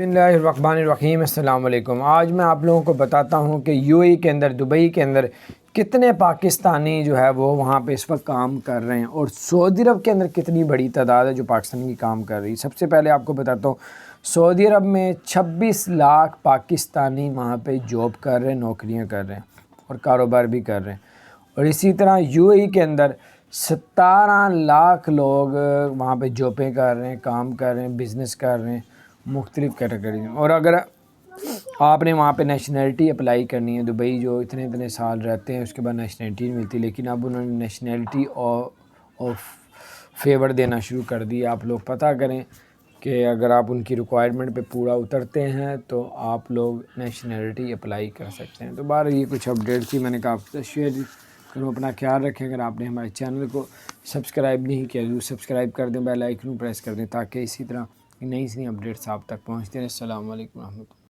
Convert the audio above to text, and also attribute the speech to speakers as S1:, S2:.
S1: بسم اللہ الرحمن الرحیم۔ السلام علیکم۔ آج میں آپ لوگوں کو بتاتا ہوں کہ یو اے کے اندر، دبئی کے اندر کتنے پاکستانی جو ہے وہ وہاں پہ اس وقت کام کر رہے ہیں، اور سعودی عرب کے اندر کتنی بڑی تعداد ہے جو پاکستانی کی کام کر رہی ہے۔ سب سے پہلے آپ کو بتاتا ہوں، سعودی عرب میں 26 لاکھ پاکستانی وہاں پہ جاب کر رہے ہیں، نوکریاں کر رہے ہیں اور کاروبار بھی کر رہے ہیں۔ اور اسی طرح یو اے کے اندر 17 لاکھ لوگ وہاں پہ جابیں کر رہے ہیں، کام کر رہے ہیں، بزنس کر رہے ہیں، مختلف کیٹیگری میں۔ اور اگر آپ نے وہاں پہ نیشنلٹی اپلائی کرنی ہے، دبئی جو اتنے سال رہتے ہیں اس کے بعد نیشنلٹی نہیں ملتی، لیکن اب انہوں نے نیشنلٹی اور فیور دینا شروع کر دی۔ آپ لوگ پتہ کریں کہ اگر آپ ان کی ریکوائرمنٹ پہ پورا اترتے ہیں تو آپ لوگ نیشنلٹی اپلائی کر سکتے ہیں۔ تو بہرحال یہ کچھ اپڈیٹ تھی، میں نے کہا آپ سے شیئر کروں۔ اپنا خیال رکھیں۔ اگر آپ نے ہمارے چینل کو سبسکرائب نہیں کیا تو سبسکرائب کر دیں، بیل آئیکن پریس کر دیں تاکہ اسی طرح نئی اپڈیٹس آپ تک پہنچتے رہیں۔ السلام علیکم ورحمۃ اللہ۔